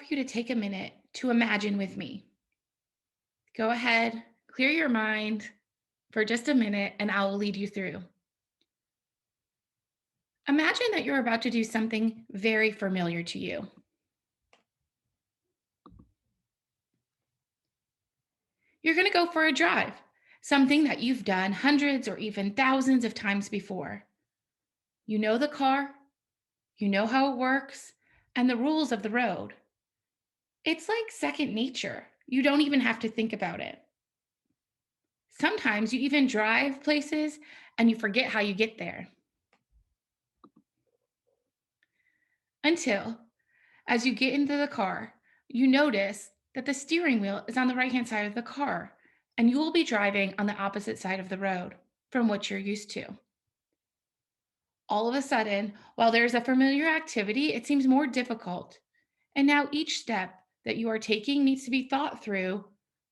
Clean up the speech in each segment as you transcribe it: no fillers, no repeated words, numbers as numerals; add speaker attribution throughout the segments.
Speaker 1: like you to take a minute to imagine with me. Go ahead, clear your mind for just a minute, and I will lead you through. Imagine that you're about to do something very familiar to you. You're going to go for a drive, something that you've done hundreds or even thousands of times before. You know the car, you know how it works, and the rules of the road. It's like second nature. You don't even have to think about it. Sometimes you even drive places and you forget how you get there until, as you get into the car, you notice that the steering wheel is on the right hand side of the car and you will be driving on the opposite side of the road from what you're used to. All of a sudden, while there's a familiar activity, it seems more difficult. And now each step that you are taking needs to be thought through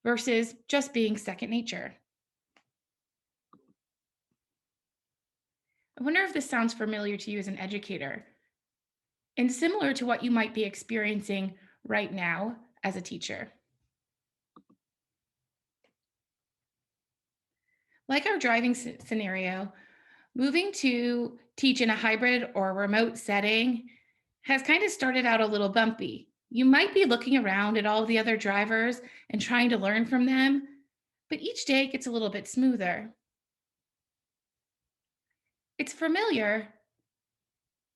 Speaker 1: versus just being second nature. I wonder if this sounds familiar to you as an educator and similar to what you might be experiencing right now as a teacher. Like our driving scenario, moving to teach in a hybrid or remote setting has kind of started out a little bumpy. You might be looking around at all the other drivers and trying to learn from them, but each day it gets a little bit smoother. It's familiar,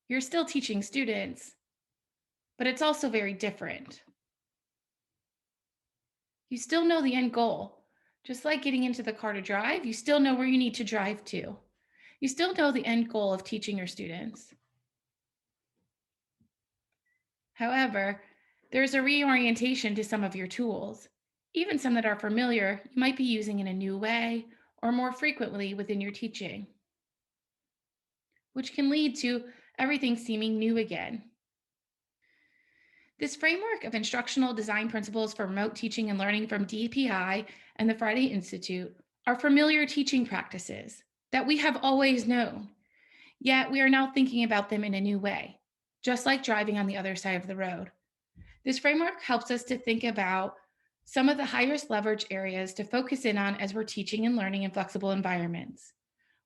Speaker 1: you're still teaching students, but it's also very different. You still know the end goal. Just like getting into the car to drive, you still know where you need to drive to. You still know the end goal of teaching your students. However, there's a reorientation to some of your tools. Even some that are familiar, you might be using in a new way or more frequently within your teaching, which can lead to everything seeming new again. This framework of instructional design principles for remote teaching and learning from DPI and the Friday Institute are familiar teaching practices that we have always known, yet we are now thinking about them in a new way, just like driving on the other side of the road. This framework helps us to think about some of the highest leverage areas to focus in on as we're teaching and learning in flexible environments.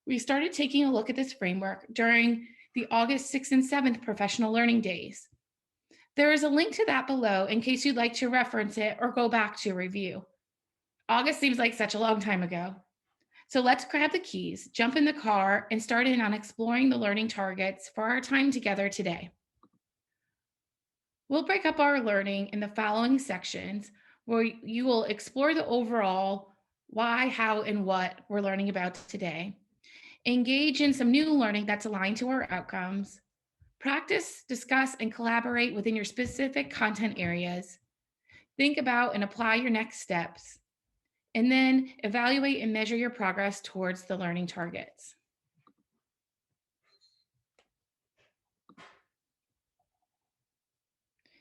Speaker 1: We started taking a look at this framework during the August 6th and 7th professional learning days. There is a link to that below in case you'd like to reference it or go back to review. August seems like such a long time ago. So let's grab the keys, jump in the car, and start in on exploring the learning targets for our time together today. We'll break up our learning in the following sections where you will explore the overall why, how, and what we're learning about today, engage in some new learning that's aligned to our outcomes, practice, discuss, and collaborate within your specific content areas, think about and apply your next steps, and then evaluate and measure your progress towards the learning targets.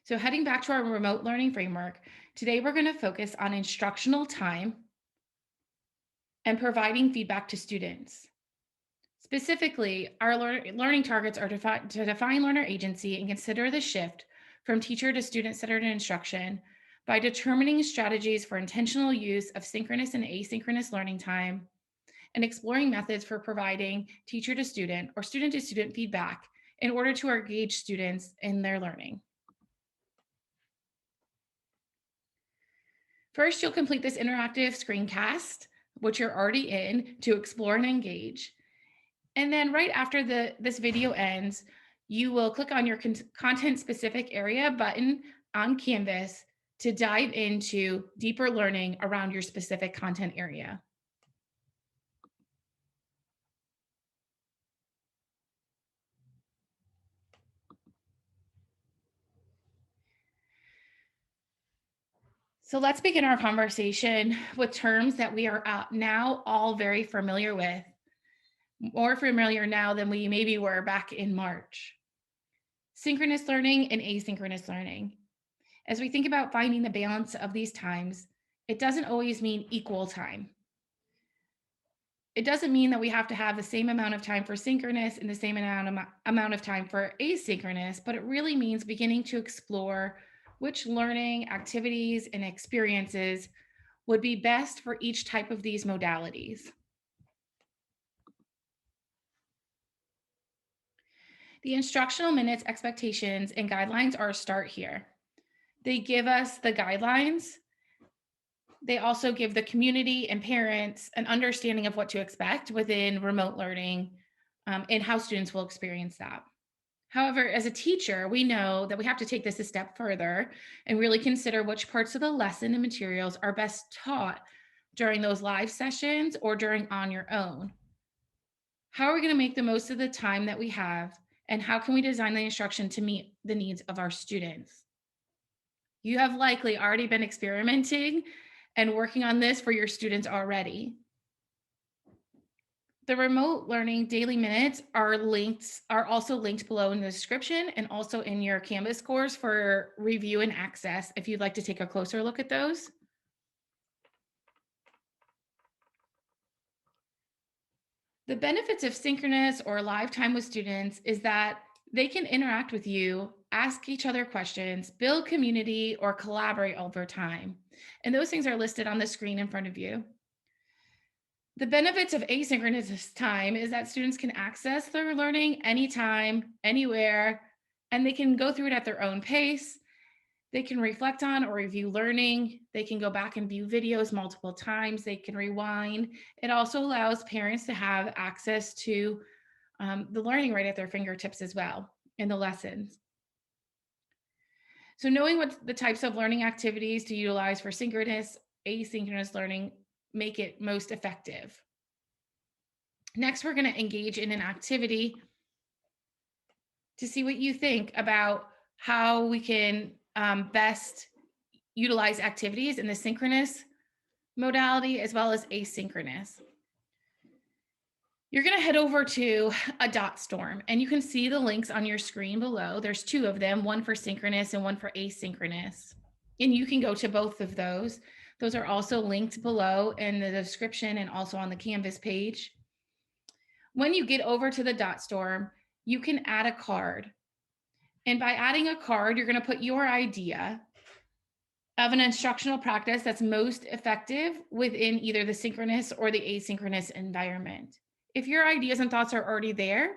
Speaker 1: So heading back to our remote learning framework, today we're going to focus on instructional time and providing feedback to students. Specifically, our learning targets are to define learner agency and consider the shift from teacher to student-centered instruction by determining strategies for intentional use of synchronous and asynchronous learning time and exploring methods for providing teacher to student or student to student feedback in order to engage students in their learning. First, you'll complete this interactive screencast, which you're already in, to explore and engage. And then right after this video ends, you will click on your content specific area button on Canvas to dive into deeper learning around your specific content area. So let's begin our conversation with terms that we are now all very familiar with, more familiar now than we maybe were back in March. Synchronous learning and asynchronous learning. As we think about finding the balance of these times, it doesn't always mean equal time. It doesn't mean that we have to have the same amount of time for synchronous and the same amount of time for asynchronous, but it really means beginning to explore Which learning activities and experiences would be best for each type of these modalities? The instructional minutes expectations and guidelines are a start here. They give us the guidelines. They also give the community and parents an understanding of what to expect within remote learning, and how students will experience that. However, as a teacher, we know that we have to take this a step further and really consider which parts of the lesson and materials are best taught during those live sessions or during on your own. How are we going to make the most of the time that we have? And how can we design the instruction to meet the needs of our students? You have likely already been experimenting and working on this for your students already. The remote learning daily minutes are also linked below in the description and also in your Canvas course for review and access if you'd like to take a closer look at those. The benefits of synchronous or live time with students is that they can interact with you, ask each other questions, build community, or collaborate over time. And those things are listed on the screen in front of you. The benefits of asynchronous time is that students can access their learning anytime, anywhere, and they can go through it at their own pace. They can reflect on or review learning. They can go back and view videos multiple times. They can rewind. It also allows parents to have access to the learning right at their fingertips as well in the lessons. So, knowing what the types of learning activities to utilize for synchronous, asynchronous learning make it most effective. Next, we're going to engage in an activity to see what you think about how we can best utilize activities in the synchronous modality as well as asynchronous. You're going to head over to a DotStorm and you can see the links on your screen below. There's two of them, one for synchronous and one for asynchronous. And you can go to both of those. Those are also linked below in the description and also on the Canvas page. When you get over to the DotStorm, you can add a card. And by adding a card, you're going to put your idea of an instructional practice that's most effective within either the synchronous or the asynchronous environment. If your ideas and thoughts are already there,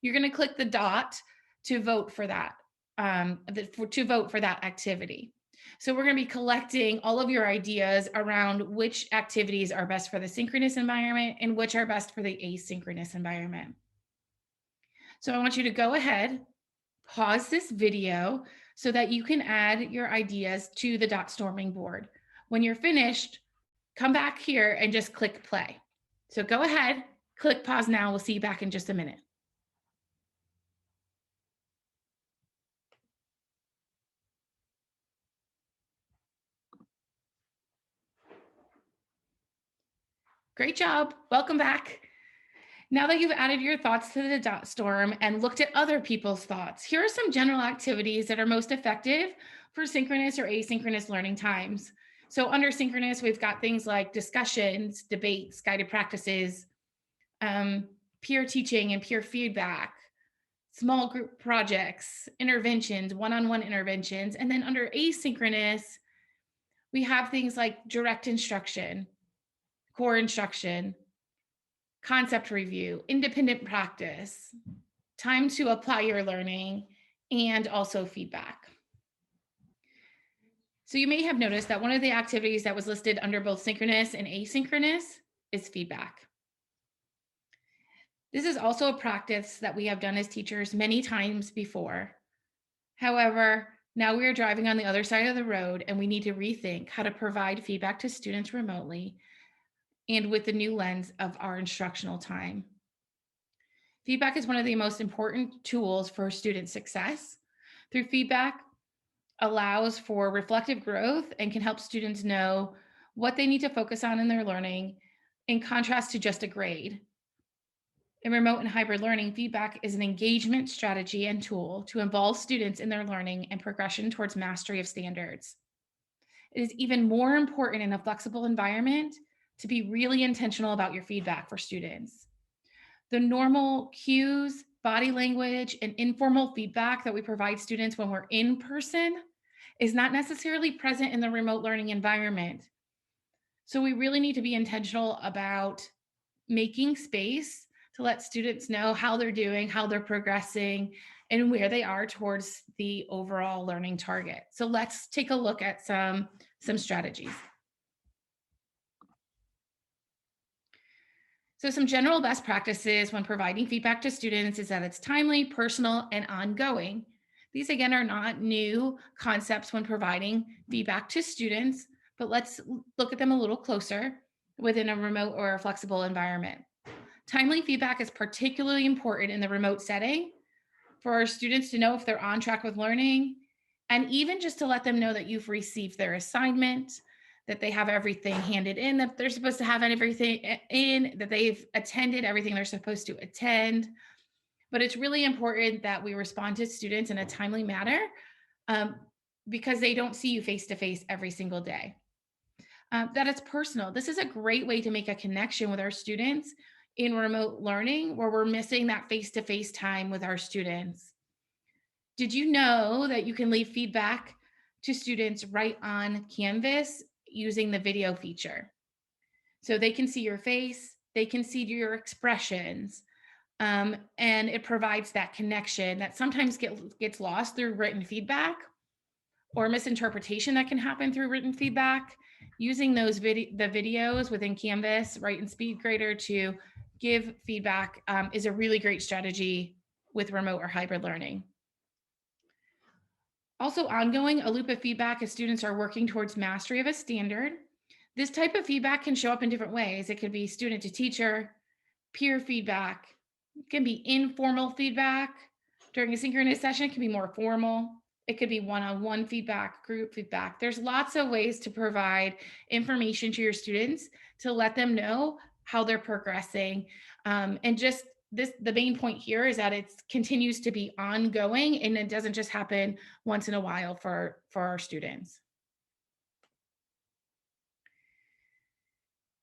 Speaker 1: you're going to click the dot to vote for that, to vote for that activity. So we're going to be collecting all of your ideas around which activities are best for the synchronous environment and which are best for the asynchronous environment. So I want you to go ahead, pause this video so that you can add your ideas to the DotStorming board. When you're finished, come back here and just click play. So go ahead, click pause now. We'll see you back in just a minute. Great job. Welcome back. Now that you've added your thoughts to the DotStorm and looked at other people's thoughts, here are some general activities that are most effective for synchronous or asynchronous learning times. So under synchronous, we've got things like discussions, debates, guided practices, peer teaching and peer feedback, small group projects, interventions, one-on-one interventions. And then under asynchronous, we have things like direct instruction, core instruction, concept review, independent practice, time to apply your learning, and also feedback. So you may have noticed that one of the activities that was listed under both synchronous and asynchronous is feedback. This is also a practice that we have done as teachers many times before. However, now we are driving on the other side of the road and we need to rethink how to provide feedback to students remotely and with the new lens of our instructional time. Feedback is one of the most important tools for student success. Through feedback, allows for reflective growth and can help students know what they need to focus on in their learning in contrast to just a grade. In remote and hybrid learning, feedback is an engagement strategy and tool to involve students in their learning and progression towards mastery of standards. It is even more important in a flexible environment to be really intentional about your feedback for students. The normal cues, body language, and informal feedback that we provide students when we're in person is not necessarily present in the remote learning environment. So we really need to be intentional about making space to let students know how they're doing, how they're progressing, and where they are towards the overall learning target. So let's take a look at some strategies. So some general best practices when providing feedback to students is that it's timely, personal, and ongoing. These again are not new concepts when providing feedback to students, but let's look at them a little closer within a remote or a flexible environment. Timely feedback is particularly important in the remote setting for our students to know if they're on track with learning, and even just to let them know that you've received their assignment, that they have everything handed in that they're supposed to have, and everything in that they've attended everything they're supposed to attend. But it's really important that we respond to students in a timely manner, um, because they don't see you face to face every single day. That it's personal. This is a great way to make a connection with our students in remote learning where we're missing that face to face time with our students. Did you know that you can leave feedback to students right on Canvas using the video feature? So they can see your face, they can see your expressions, and it provides that connection that sometimes gets lost through written feedback or misinterpretation that can happen through written feedback. Using the videos within Canvas, right, and SpeedGrader to give feedback is a really great strategy with remote or hybrid learning. Also, ongoing, a loop of feedback as students are working towards mastery of a standard. This type of feedback can show up in different ways. It could be student to teacher, peer feedback, it can be informal feedback. During a synchronous session, it can be more formal. It could be one-on-one feedback, group feedback. There's lots of ways to provide information to your students to let them know how they're progressing. And just this, the main point here is that it continues to be ongoing and it doesn't just happen once in a while for our students.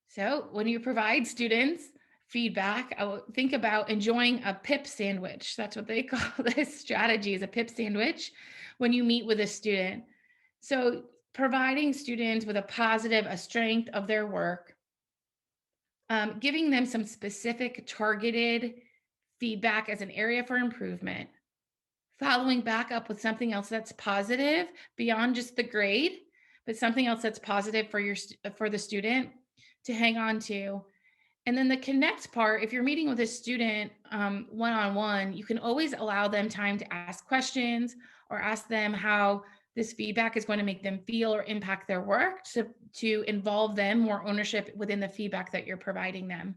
Speaker 1: So when you provide students feedback, I would think about enjoying a pip sandwich. That's what they call this strategy, is a pip sandwich when you meet with a student. So providing students with a positive, a strength of their work, giving them some specific targeted feedback as an area for improvement, following back up with something else that's positive beyond just the grade, but something else that's positive for for the student to hang on to. And then the connect part, if you're meeting with a student one-on-one, you can always allow them time to ask questions or ask them how this feedback is going to make them feel or impact their work to involve them more ownership within the feedback that you're providing them.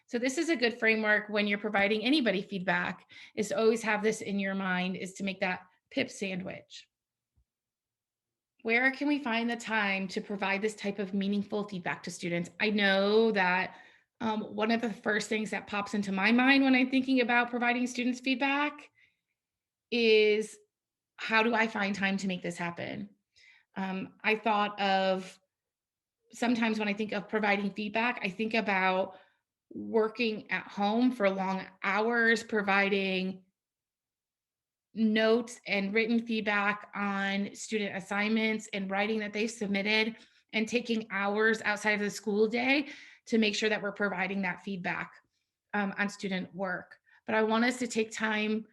Speaker 1: So this is a good framework when you're providing anybody feedback, is to always have this in your mind, is to make that pip sandwich. Where can we find the time to provide this type of meaningful feedback to students? I know that one of the first things that pops into my mind when I'm thinking about providing students feedback is, how do I find time to make this happen? I thought of, sometimes when I think of providing feedback, I think about working at home for long hours, providing notes and written feedback on student assignments and writing that they've submitted, and taking hours outside of the school day to make sure that we're providing that feedback on student work. But I want us to take time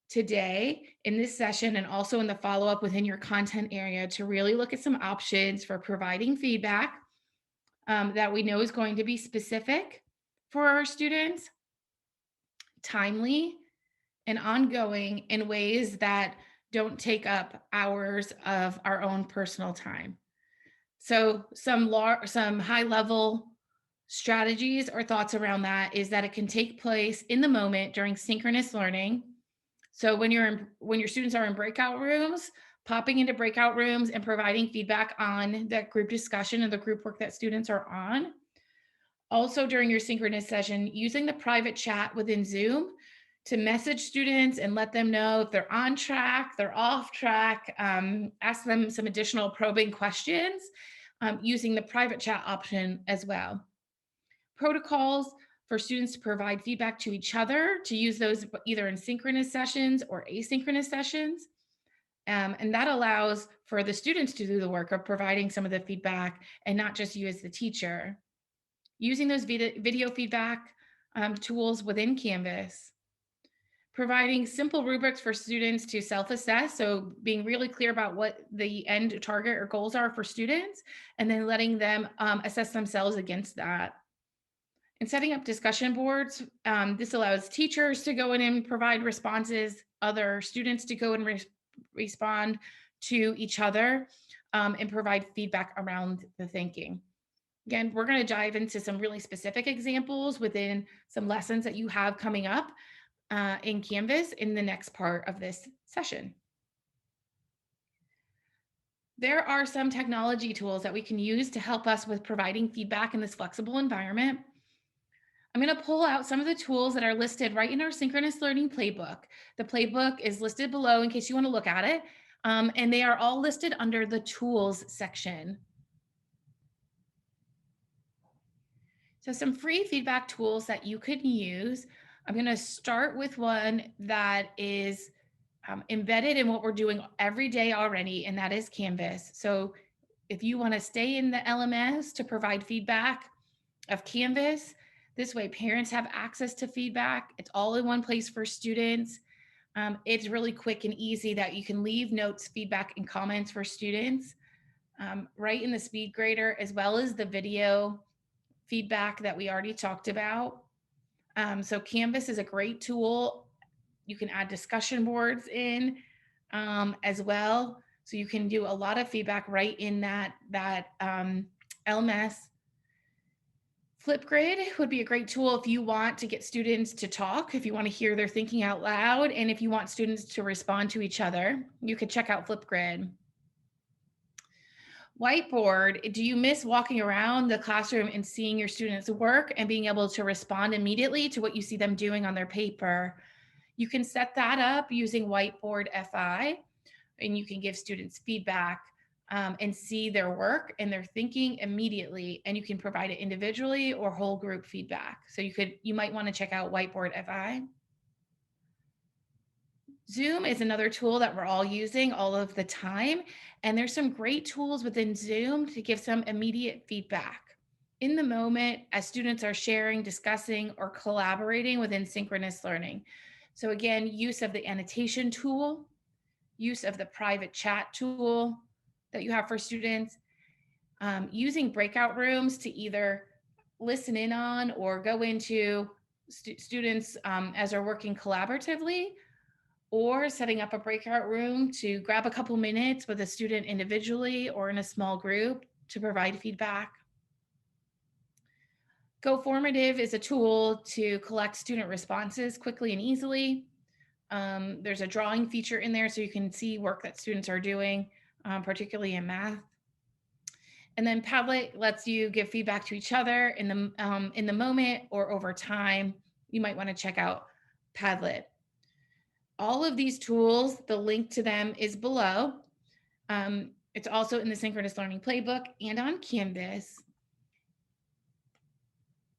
Speaker 1: today in this session and also in the follow-up within your content area to really look at some options for providing feedback that we know is going to be specific for our students, timely, and ongoing in ways that don't take up hours of our own personal time. So some high level strategies or thoughts around that is that it can take place in the moment during synchronous learning. So when your students are in breakout rooms, popping into breakout rooms and providing feedback on that group discussion and the group work that students are on. Also during your synchronous session, using the private chat within Zoom to message students and let them know if they're on track, they're off track, ask them some additional probing questions using the private chat option as well. Protocols for students to provide feedback to each other, to use those either in synchronous sessions or asynchronous sessions. And that allows for the students to do the work of providing some of the feedback and not just you as the teacher. Using those video feedback tools within Canvas, providing simple rubrics for students to self-assess. So being really clear about what the end target or goals are for students, and then letting them assess themselves against that. And setting up discussion boards. This allows teachers to go in and provide responses, other students to go and respond to each other, and provide feedback around the thinking. Again, we're going to dive into some really specific examples within some lessons that you have coming up in Canvas in the next part of this session. There are some technology tools that we can use to help us with providing feedback in this flexible environment. I'm going to pull out some of the tools that are listed right in our Synchronous Learning Playbook. The playbook is listed below in case you want to look at it, and they are all listed under the Tools section. So some free feedback tools that you could use. I'm going to start with one that is embedded in what we're doing every day already, and that is Canvas. So if you want to stay in the LMS to provide feedback of Canvas, this way parents have access to feedback. It's all in one place for students. It's really quick and easy that you can leave notes, feedback, and comments for students right in the speed grader, as well as the video feedback that we already talked about. So Canvas is a great tool. You can add discussion boards in as well. So you can do a lot of feedback right in that LMS. Flipgrid would be a great tool if you want to get students to talk, if you want to hear their thinking out loud, and if you want students to respond to each other. You could check out Flipgrid. Whiteboard, do you miss walking around the classroom and seeing your students' work and being able to respond immediately to what you see them doing on their paper? You can set that up using Whiteboard FI, and you can give students feedback and see their work and their thinking immediately, and you can provide it individually or whole group feedback. So you might want to check out Whiteboard FI. Zoom is another tool that we're all using all of the time, and there's some great tools within Zoom to give some immediate feedback in the moment as students are sharing, discussing, or collaborating within synchronous learning. So again, use of the annotation tool, use of the private chat tool that you have for students, using breakout rooms to either listen in on or go into students as they're working collaboratively, or setting up a breakout room to grab a couple minutes with a student individually or in a small group to provide feedback. GoFormative is a tool to collect student responses quickly and easily. There's a drawing feature in there so you can see work that students are doing, particularly in math. And then Padlet lets you give feedback to each other in the moment or over time. You might want to check out Padlet. All of these tools, the link to them is below. It's also in the Synchronous Learning Playbook and on Canvas.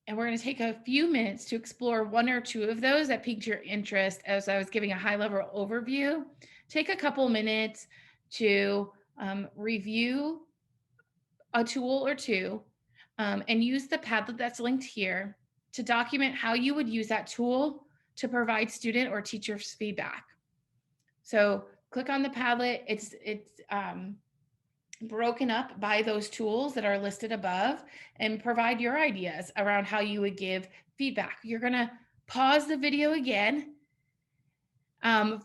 Speaker 1: And we're going to take a few minutes to explore one or two of those that piqued your interest as I was giving a high-level overview. Take a couple minutes to review a tool or two and use the Padlet that's linked here to document how you would use that tool to provide student or teacher's feedback. So click on the Padlet. It's broken up by those tools that are listed above, and provide your ideas around how you would give feedback. You're going to pause the video again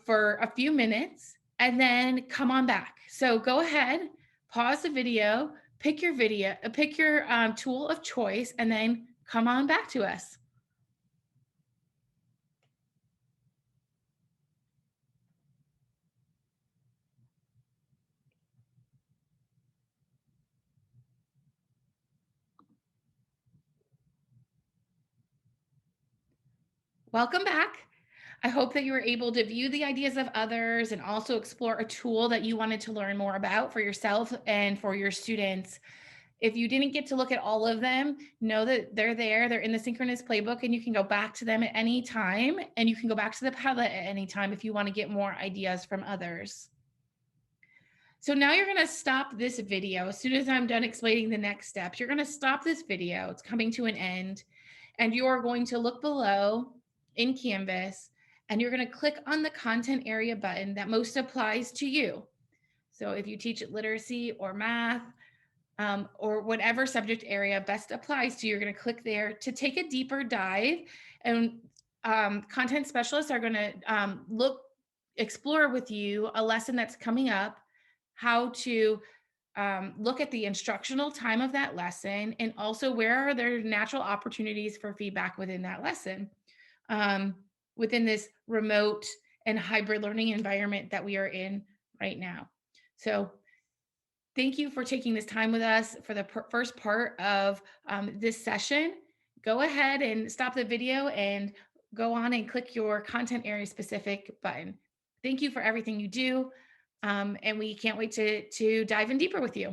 Speaker 1: for a few minutes and then come on back. So go ahead, pause the video, pick your tool of choice, and then come on back to us. Welcome back. I hope that you were able to view the ideas of others and also explore a tool that you wanted to learn more about for yourself and for your students. If you didn't get to look at all of them, know that they're there. They're in the Synchronous Playbook, and you can go back to them at any time. And you can go back to the Padlet at any time if you want to get more ideas from others. So now you're going to stop this video. As soon as I'm done explaining the next steps, you're going to stop this video. It's coming to an end. And you're going to look below in Canvas and you're going to click on the content area button that most applies to you. So if you teach literacy or math, or whatever subject area best applies to you, you're going to click there to take a deeper dive. And content specialists are going to explore with you a lesson that's coming up, how to look at the instructional time of that lesson, and also where are there natural opportunities for feedback within that lesson, um, within this remote and hybrid learning environment that we are in right now. So thank you for taking this time with us for the first part of this session. Go ahead and stop the video and go on and click your content area specific button. Thank you for everything you do. And we can't wait to dive in deeper with you.